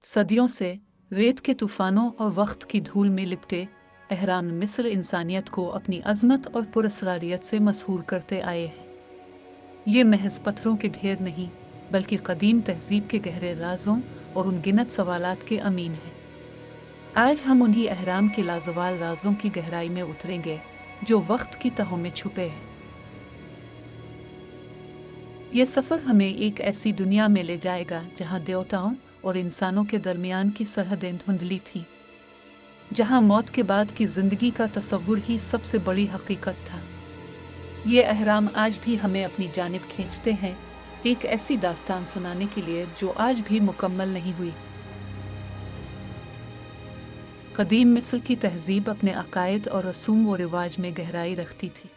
सदियों से रेत के तूफानों और वक्त की धूल में लिपटे अहराम मिस्र इंसानियत को अपनी अजमत और पुरस्कारियत से मशहूर करते आए हैं। ये महज पत्थरों के ढेर नहीं, बल्कि कदीम तहजीब के गहरे राजों और अनगिनत सवालात के अमीन हैं। आज हम उन्हीं अहराम के लाजवाल राजों की गहराई में उतरेंगे जो वक्त की तहों में छुपे हैं। ये सफ़र हमें एक ऐसी दुनिया में ले जाएगा जहाँ देवताओं और इंसानों के दरमियान की सरहदें धुंधली थीं, जहाँ मौत के बाद की ज़िंदगी का तसव्वुर ही सबसे बड़ी हकीकत था। ये अहराम आज भी हमें अपनी जानिब खींचते हैं, एक ऐसी दास्तान सुनाने के लिए जो आज भी मुकम्मल नहीं हुई। कदीम मिस्र की तहजीब अपने अकायद और रसूम व रिवाज में गहराई रखती थी।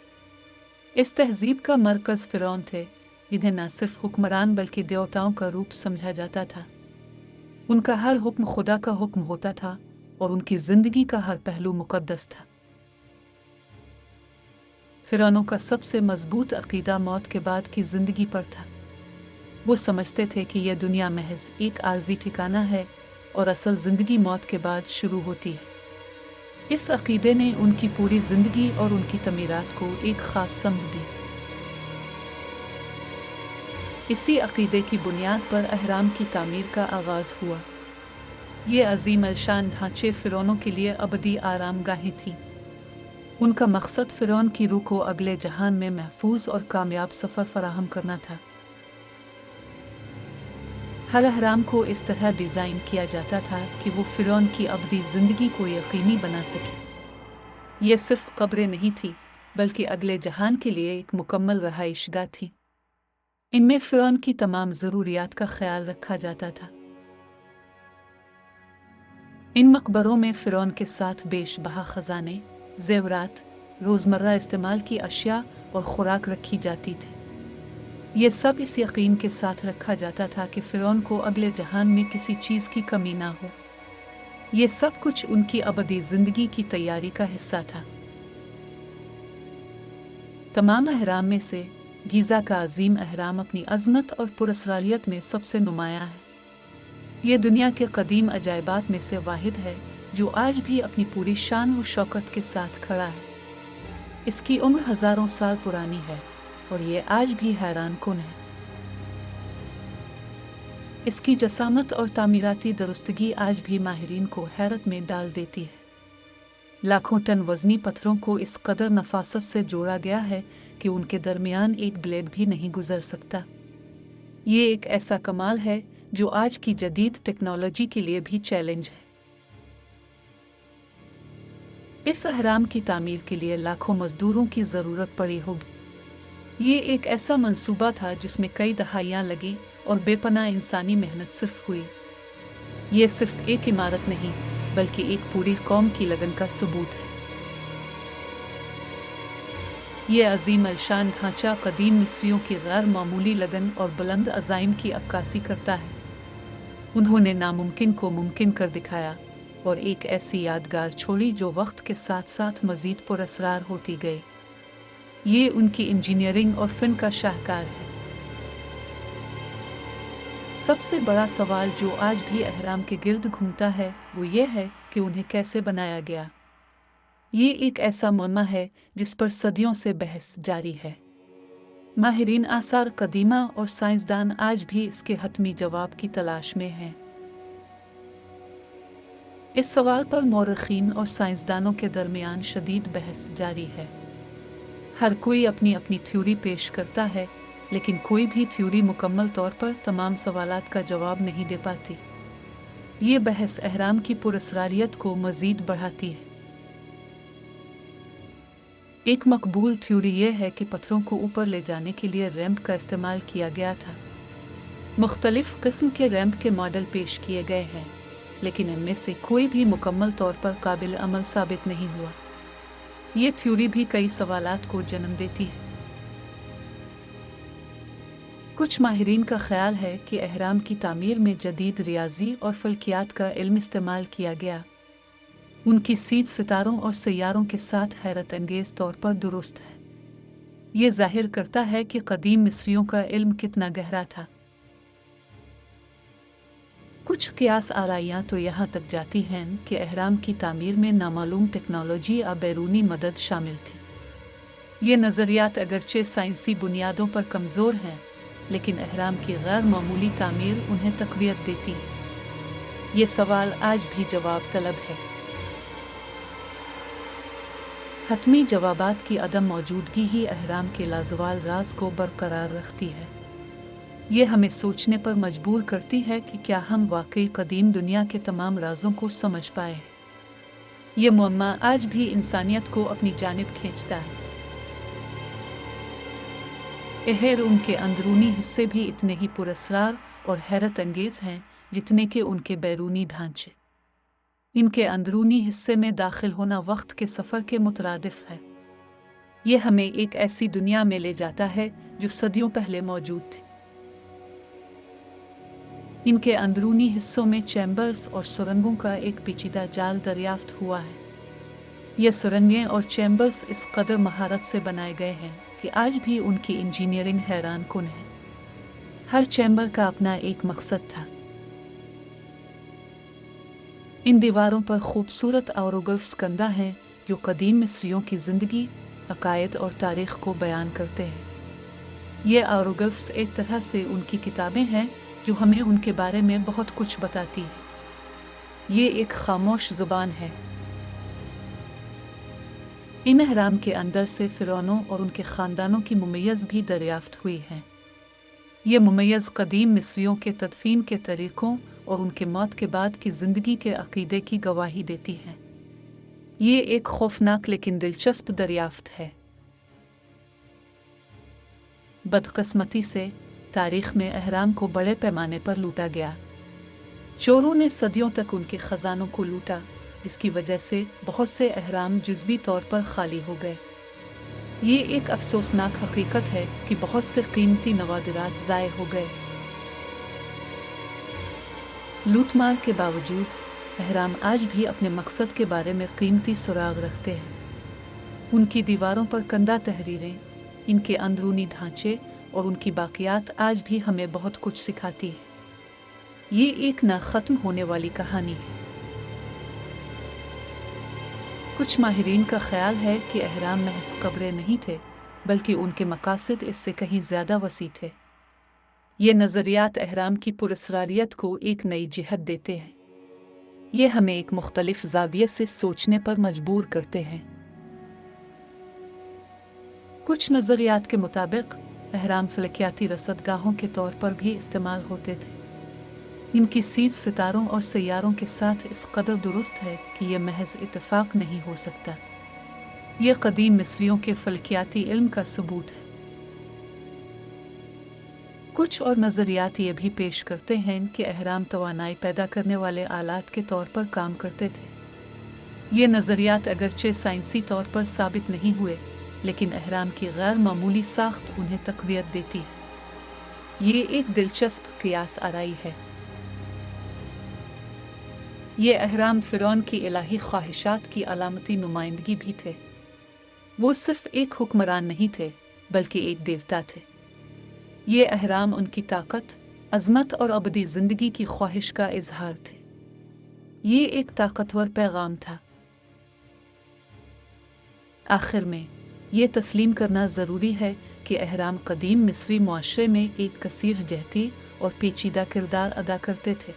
इस तहजीब का मरकज़ फ़िरौन थे, जिन्हें न सिर्फ हुक्मरान बल्कि देवताओं का रूप समझा जाता था। उनका हर हुक्म खुदा का हुक्म होता था और उनकी ज़िंदगी का हर पहलू मुक़द्दस था। फ़िरौनों का सबसे मजबूत अक़ीदा मौत के बाद की ज़िंदगी पर था। वो समझते थे कि यह दुनिया महज एक आर्जी ठिकाना है और असल ज़िंदगी मौत के बाद शुरू होती है। इस अक़ीदे ने उनकी पूरी ज़िंदगी और उनकी तमीरात को एक ख़ास समत दी। इसी अक़ीदे की बुनियाद पर अहराम की तामीर का आगाज़ हुआ। ये अज़ीम अलशान ढांचे फ़िरौनों के लिए अबदी आरामगाहें थीं। उनका मकसद फ़िरौन की रूह को अगले जहान में महफूज और कामयाब सफ़र फराहम करना था। हर अहराम को इस तरह डिज़ाइन किया जाता था कि वो फ़िरौन की अबदी ज़िंदगी को यकीनी बना सके। ये सिर्फ कब्रें नहीं थी, बल्कि अगले जहान के लिए एक मुकम्मल रहाइशगाह थी। इनमें फ़िरौन की तमाम ज़रूरियात का ख्याल रखा जाता था। इन मकबरों में फ़िरौन के साथ बेशबहा ख़जाने, ज़ेवरात, रोज़मर्रा इस्तेमाल की अशिया और खुराक रखी जाती थी। ये सब इस यकीन के साथ रखा जाता था कि फ़िरौन को अगले जहान में किसी चीज़ की कमी ना हो। ये सब कुछ उनकी अबदी ज़िंदगी की तैयारी का हिस्सा था। तमाम अहराम में से गीज़ा का अज़ीम अहराम अपनी अज़मत और पुरस्कारियत में सबसे नुमायाँ है। ये दुनिया के कदीम अजायबात में से वाहिद है जो आज भी अपनी पूरी शान और शौकत के साथ खड़ा है। इसकी उम्र हज़ारों साल पुरानी है और ये आज भी हैरान कुन है। इसकी जसामत और तामीराती दुरुस्तगी आज भी माहिरीन को हैरत में डाल देती है। लाखों टन वज़नी पत्थरों को इस कदर नफासत से जोड़ा गया है कि उनके दरमियान एक ब्लेड भी नहीं गुजर सकता। ये एक ऐसा कमाल है जो आज की जदीद टेक्नोलॉजी के लिए भी चैलेंज है। इस अहराम की तामीर के लिए लाखों मजदूरों की ज़रूरत पड़ी होगी। ये एक ऐसा मंसूबा था जिसमें कई दहाइयाँ लगी और बेपनाह इंसानी मेहनत सिर्फ हुई। ये सिर्फ एक इमारत नहीं, बल्कि एक पूरी कौम की लगन का सबूत है। ये अज़ीम अलशान ढांचा कदीम मिस्रियों की गैर मामूली लगन और बुलंद अज़ाइम की अक्कासी करता है। उन्होंने नामुमकिन को मुमकिन कर दिखाया और एक ऐसी यादगार छोड़ी जो वक्त के साथ साथ मज़ीद पुरअसरार होती गई। ये उनकी इंजीनियरिंग और फ़िन का शाहकार है। सबसे बड़ा सवाल जो आज भी अहराम के गिर्द घूमता है वो ये है कि उन्हें कैसे बनाया गया। ये एक ऐसा मुअम्मा है जिस पर सदियों से बहस जारी है। माहिरीन आसार कदीमा और साइंसदान आज भी इसके हतमी जवाब की तलाश में हैं। इस सवाल पर मौरख़ीन और साइंसदानों के दरमियान शदीद बहस जारी है। हर कोई अपनी अपनी थ्योरी पेश करता है, लेकिन कोई भी थ्योरी मुकम्मल तौर पर तमाम सवालात का जवाब नहीं दे पाती। ये बहस अहराम की पुरअसरारियत को मज़ीद बढ़ाती है। एक मकबूल थ्योरी ये है कि पत्थरों को ऊपर ले जाने के लिए रैंप का इस्तेमाल किया गया था। मुख्तलिफ किस्म के रैंप के मॉडल पेश किए गए हैं, लेकिन इनमें से कोई भी मुकम्मल तौर पर काबिल अमल साबित नहीं हुआ। ये थ्योरी भी कई सवालात को जन्म देती है। कुछ माहिरीन का ख्याल है कि अहराम की तामीर में जदीद रियाजी और फल्कियात का इल्म इस्तेमाल किया गया। उनकी सीध सितारों और सैयारों के साथ हैरत अंगेज़ तौर पर दुरुस्त है। ये जाहिर करता है कि कदीम मिस्रियों का इल्म कितना गहरा था। कुछ क़ियास आराइयाँ तो यहाँ तक जाती हैं कि एहराम की तामीर में नामालूम टेक्नोलॉजी या बैरूनी मदद शामिल थी। ये नज़रियात अगरचे साइंसी बुनियादों पर कमज़ोर हैं, लेकिन एहराम की गैर मामूली तामीर उन्हें तक़वियत देती है। ये सवाल आज भी जवाब तलब है। हतमी जवाबात की अदम मौजूदगी ही एहराम के लाजवाल राज को बरकरार रखती है। ये हमें सोचने पर मजबूर करती है कि क्या हम वाकई कदीम दुनिया के तमाम राजों को समझ पाए हैं। ये मुअम्मा आज भी इंसानियत को अपनी जानिब खींचता है। एहराम के अंदरूनी हिस्से भी इतने ही पुरस्कार और हैरत अंगेज़ हैं जितने के उनके बैरूनी ढांचे। इनके अंदरूनी हिस्से में दाखिल होना वक्त के सफ़र के मुतरादिफ है। ये हमें एक ऐसी दुनिया में ले जाता है जो सदियों पहले मौजूद थी। इनके अंदरूनी हिस्सों में चैम्बर्स और सुरंगों का एक पेचीदा जाल दरियाफ्त हुआ है। ये सुरंगें और चैम्बर्स इस कदर महारत से बनाए गए हैं कि आज भी उनकी इंजीनियरिंग हैरान कुन है। हर चैम्बर का अपना एक मकसद था। इन दीवारों पर खूबसूरत आरोग्राफ्स कंदा हैं जो कदीम मिस्रियों की ज़िंदगी, अकायद और तारीख़ को बयान करते हैं। ये आरोग्राफ्स एक तरह से उनकी किताबें हैं जो हमें उनके बारे में बहुत कुछ बताती है। ये एक खामोश ज़ुबान है। इन एहराम के अंदर से फ़िरौनों और उनके ख़ानदानों की मुमय्यज़ भी दरियाफ्त हुई हैं। ये मुमय्यज़ कदीम मिस्रियों के तदफ़ीन के तरीक़ों और उनके मौत के बाद की ज़िंदगी के अक़ीदे की गवाही देती हैं। ये एक खौफनाक लेकिन दिलचस्प दरियाफ्त है। बदकिस्मती से तारीख़ में एहराम को बड़े पैमाने पर लूटा गया। चोरों ने सदियों तक उनके ख़जानों को लूटा, जिसकी वजह से बहुत से एहराम जुज़वी तौर पर खाली हो गए। ये एक अफसोसनाक हकीकत है कि बहुत से कीमती नवादिरात ज़ाय हो गए। लूटमार के बावजूद एहराम आज भी अपने मकसद के बारे में कीमती सुराग रखते हैं। उनकी दीवारों पर कंदा तहरीरें, इनके अंदरूनी ढांचे और उनकी बाक़ियात आज भी हमें बहुत कुछ सिखाती है। ये एक ना ख़त्म होने वाली कहानी है। कुछ माहिरीन का ख्याल है कि एहराम महज कब्रें नहीं थे, बल्कि उनके मकासद इससे कहीं ज़्यादा वसी थे। ये नज़रियात एहराम की पुरस्कारियत को एक नई जिहत देते हैं। ये हमें एक मुख्तलिफ ज़ाविये से सोचने पर मजबूर करते हैं। कुछ नज़रियात के मुताबिक एहराम फ़लकियाती रसदगाहों के तौर पर भी इस्तेमाल होते थे। इनकी सीध सितारों और सैयारों के साथ इस कदर दुरुस्त है कि यह महज इत्तेफाक नहीं हो सकता। यह कदीम मिस्रियों के फ़लकियाती इल्म का सबूत है। कुछ और नज़रियात ये भी पेश करते हैं कि एहराम तवानाई पैदा करने वाले आलात के तौर पर काम करते थे। ये नज़रियात अगरचे साइंसी तौर पर साबित नहीं हुए, लेकिन एहराम की गैर मामूली साख्त उन्हें तक़वियत देती है। ये एक दिलचस्प क़ियास आराई है। ये एहराम फ़िरौन की इलाही ख्वाहिशात की अलामती नुमाइंदगी भी थे। वो सिर्फ़ एक हुक्मरान नहीं थे, बल्कि एक देवता थे। ये एहराम उनकी ताकत, अज़मत और अबदी ज़िंदगी की ख्वाहिश का इजहार थे। ये एक ताकतवर पैगाम था। आखिर में ये तस्लीम करना ज़रूरी है कि एहराम कदीम मिस्री मुआशरे में एक कसीर जहती और पेचीदा किरदार अदा करते थे।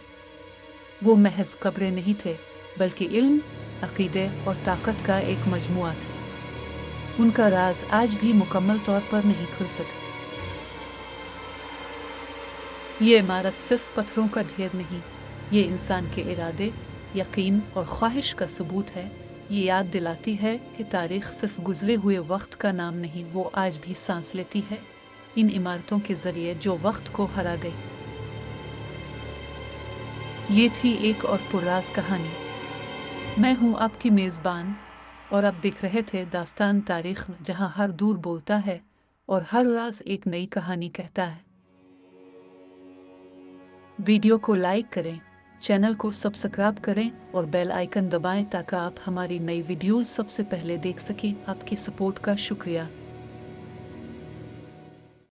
वो महज कब्रें नहीं थे, बल्कि इल्म, अक़ीदे और ताकत का एक मजमुआ थे। उनका राज आज भी मुकम्मल तौर पर नहीं खुल सका। ये इमारत सिर्फ पत्थरों का ढेर नहीं, ये इंसान के इरादे, यकीन और ख्वाहिश का सबूत है। ये याद दिलाती है कि तारीख़ सिर्फ गुज़रे हुए वक्त का नाम नहीं, वो आज भी सांस लेती है इन इमारतों के ज़रिए जो वक्त को हरा गई। ये थी एक और पुरराज कहानी। मैं हूँ आपकी मेज़बान और आप देख रहे थे दास्तान तारीख़, जहाँ हर दूर बोलता है और हर राज एक नई कहानी कहता है। वीडियो को लाइक करें, चैनल को सब्सक्राइब करें और बेल आइकन दबाएं ताकि आप हमारी नई वीडियोस सबसे पहले देख सकें। आपकी सपोर्ट का शुक्रिया।